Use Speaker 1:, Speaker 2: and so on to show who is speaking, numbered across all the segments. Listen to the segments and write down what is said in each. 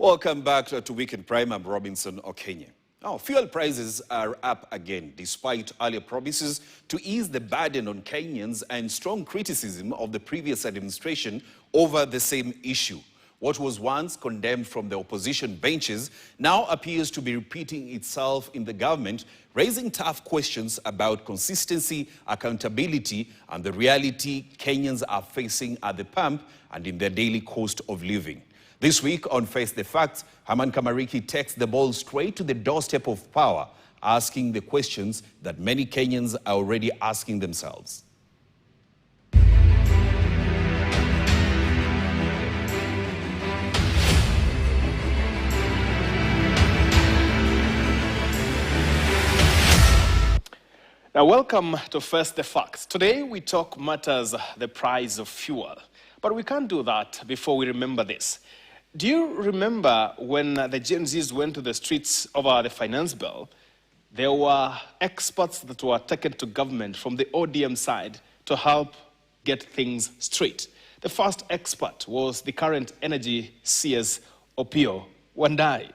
Speaker 1: Welcome back to Weekend Prime. I'm Robinson Okenye. Now, fuel prices are up again, despite earlier promises to ease the burden on Kenyans and strong criticism of the previous administration over the same issue. What was once condemned from the opposition benches now appears to be repeating itself in the government, raising tough questions about consistency, accountability, and the reality Kenyans are facing at the pump and in their daily cost of living. This week on Face the Facts, Haman Kamariki takes the ball straight to the doorstep of power, asking the questions that many Kenyans are already asking themselves.
Speaker 2: Now, welcome to Face the Facts. Today, we talk matters the price of fuel. But we can't do that before we remember this. Do you remember when the Gen Zs went to the streets over the finance bill? There were experts that were taken to government from the ODM side to help get things straight. The first expert was the current energy CS Opiyo Wandayi.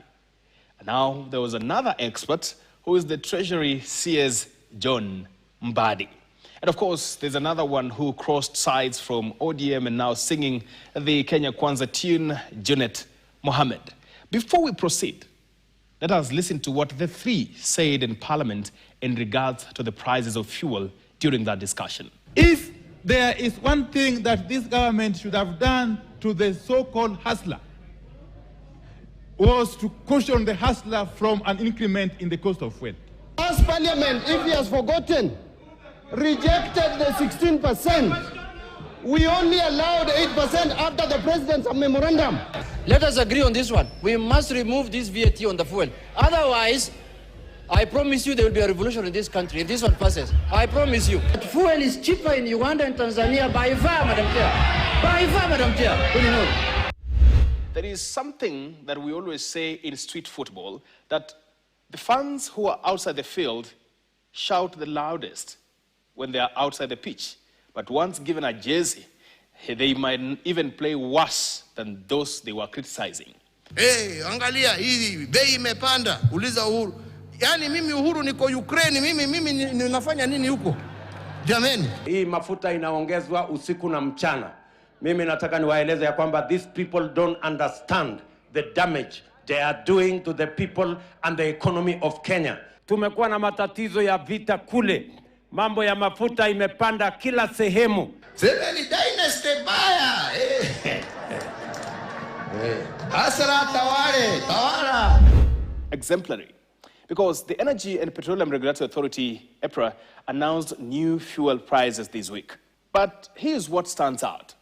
Speaker 2: And now there was another expert who is the Treasury CS John Mbadi. And of course, there's another one who crossed sides from ODM and now singing the Kenya Kwanza tune, Junet Mohammed. Before we proceed, let us listen to what the three said in Parliament in regards to the prices of fuel during that discussion.
Speaker 3: If there is one thing that this government should have done to the so-called hustler, was to caution the hustler from an increment in the cost of fuel.
Speaker 4: As Parliament, if he has forgotten, rejected the 16%. We only allowed 8% after the president's memorandum.
Speaker 5: Let us agree on this one. We must remove this VAT on the fuel. Otherwise, I promise you there will be a revolution in this country if this one passes. I promise you. But fuel is cheaper in Uganda and Tanzania by far, Madam Chair. By far, Madam Chair. What do you know?
Speaker 2: There is something that we always say in street football, that the fans who are outside the field shout the loudest when they are outside the pitch. But once given a jersey, they might even play worse than those they were criticizing.
Speaker 6: Hey, angalia, hii bei imepanda. Uliza Uhuru. Yani mimi Uhuru niko Ukraine, mimi ninafanya nini huko? Jameni.
Speaker 7: Hii mafuta inaongezwa usiku na mchana. Mimi nataka niwaeleze ya kwamba these people don't understand the damage they are doing to the people and the economy of Kenya. Tumekuwa na matatizo ya vita kule. Mambo ya mafuta imepanda kila sehemu.
Speaker 6: Semeni dynasty baya. Hasara tawala.
Speaker 2: Exemplary. Because the Energy and Petroleum Regulatory Authority, EPRA, announced new fuel prices this week. But here's what stands out.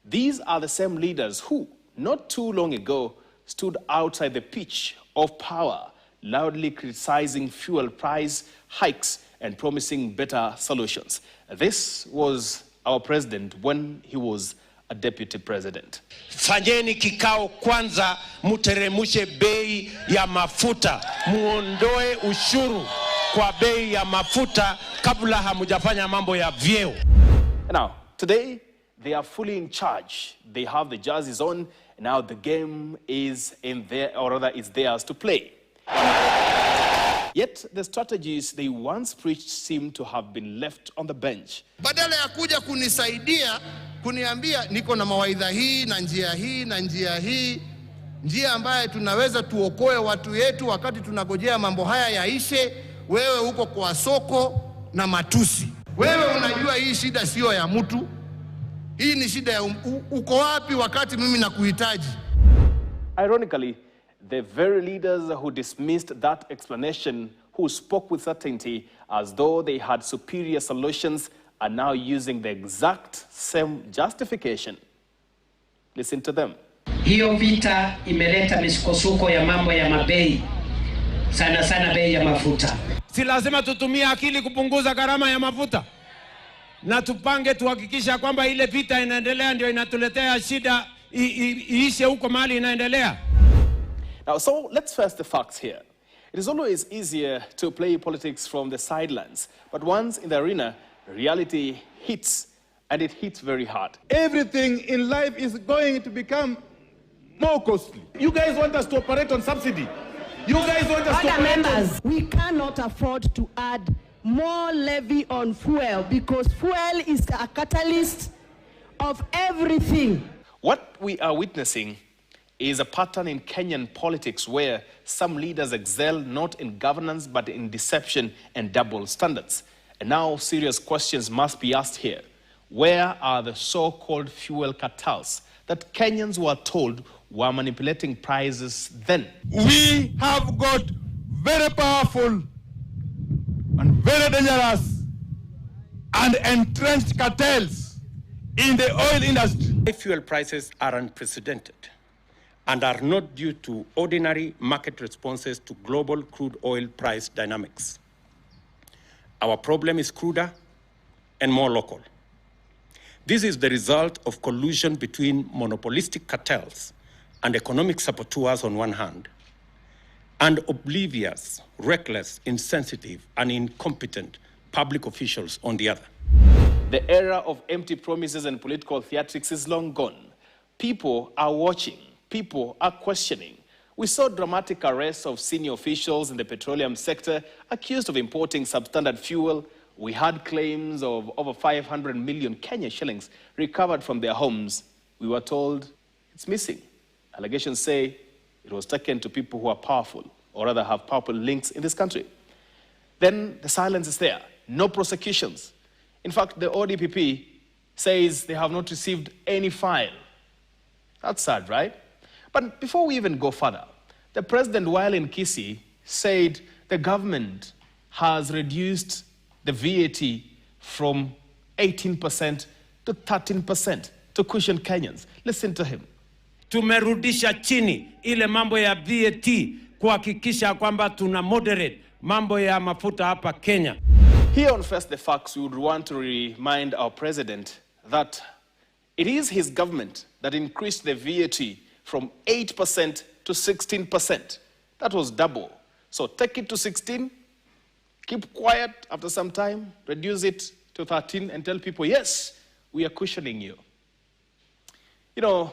Speaker 2: These are the same leaders who, not too long ago, stood outside the pitch of power, loudly criticizing fuel price hikes and promising better solutions. This was our president when he was a deputy president.
Speaker 7: Fanyeni kikao kwanza, muteremushe bei ya mafuta. Muondoe ushuru kwa bei ya mafuta kabla hamujafanya mambo ya vyeo.
Speaker 2: Now, today, they are fully in charge. They have the jerseys on. Now the game is in there, or rather it's theirs to play. Yet the strategies they once preached seem to have been left on the bench.
Speaker 6: Badala ya kuja kunisaidia, kuniambia niko na mawaidha hii na njia hii na njia hii, njia ambaye tunaweza tuokoe watu yetu wakati tunagojea mambo haya yaishe, wewe uko kwa soko na matusi. Wewe unajua hii shida sio ya mtu. Hii ni shida ya uko wapi wakati mimi nakuhitaji.
Speaker 2: Ironically, the very leaders who dismissed that explanation, who spoke with certainty as though they had superior solutions, are now using the exact same justification. Listen to them.
Speaker 8: Hiyo vita imeleta misukosuko ya mambo ya mabei, sana bei ya mafuta.
Speaker 7: Si lazima tutumie akili kupunguza gharama ya mafuta? Na tupange tuhakikisha kwamba ile vita inaendelea ndio inatuletea shida iishe huko mahali inaendelea.
Speaker 2: Now, so let's face the facts here. It is always easier to play politics from the sidelines, but once in the arena, reality hits, and it hits very hard.
Speaker 3: Everything in life is going to become more costly. You guys want us to operate on subsidy. You guys want us to
Speaker 9: Other
Speaker 3: operate
Speaker 9: members, we cannot afford to add more levy on fuel because fuel is a catalyst of everything.
Speaker 2: What we are witnessing is a pattern in Kenyan politics where some leaders excel not in governance but in deception and double standards. And now serious questions must be asked here. Where are the so-called fuel cartels that Kenyans were told were manipulating prices then?
Speaker 3: We have got very powerful and very dangerous and entrenched cartels in the oil industry.
Speaker 7: Fuel prices are unprecedented and are not due to ordinary market responses to global crude oil price dynamics. Our problem is cruder and more local. This is the result of collusion between monopolistic cartels and economic saboteurs on one hand, and oblivious, reckless, insensitive, and incompetent public officials on the other.
Speaker 2: The era of empty promises and political theatrics is long gone. People are watching. People are questioning. We saw dramatic arrests of senior officials in the petroleum sector accused of importing substandard fuel. We had claims of over 500 million Kenya shillings recovered from their homes. We were told it's missing. Allegations say it was taken to people who are powerful, or rather have powerful links in this country. Then the silence is there. No prosecutions. In fact, the ODPP says they have not received any file. That's sad, right? But before we even go further, the president, while in Kisii, said the government has reduced the VAT from 18% to 13% to cushion Kenyans. Listen to him.
Speaker 7: Tumerudisha chini ile mambo ya VAT kuhakikisha kwamba tuna moderate mambo ya mafuta hapa Kenya.
Speaker 2: Here on First the Facts, we would want to remind our president that it is his government that increased the VAT from 8% to 16%. That was double. So take it to 16, keep quiet after some time, reduce it to 13 and tell people, yes, we are cushioning you. You know,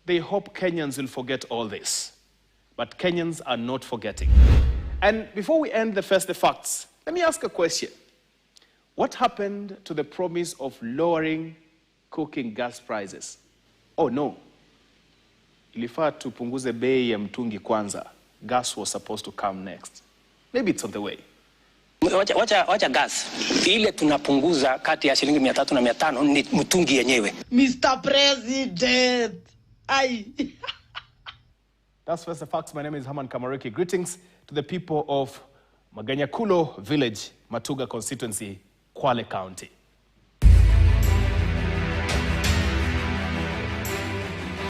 Speaker 2: they hope Kenyans will forget all this. But Kenyans are not forgetting. And before we end the First the Facts, let me ask a question. What happened to the promise of lowering cooking gas prices? Oh no. Ilifaa tupunguze bei ya mtungi kwanza. Gas was supposed to come next. Maybe it's on the way.
Speaker 8: Wacha gas. Ile tunapunguza kati ya shilingi 300 na 500 ni mtungi yenyewe.
Speaker 9: Mr. President. Aye.
Speaker 2: That's First the Facts. My name is Haman Kamariki. Greetings to the people of Maganyakulo Village, Matuga constituency, Kwale County.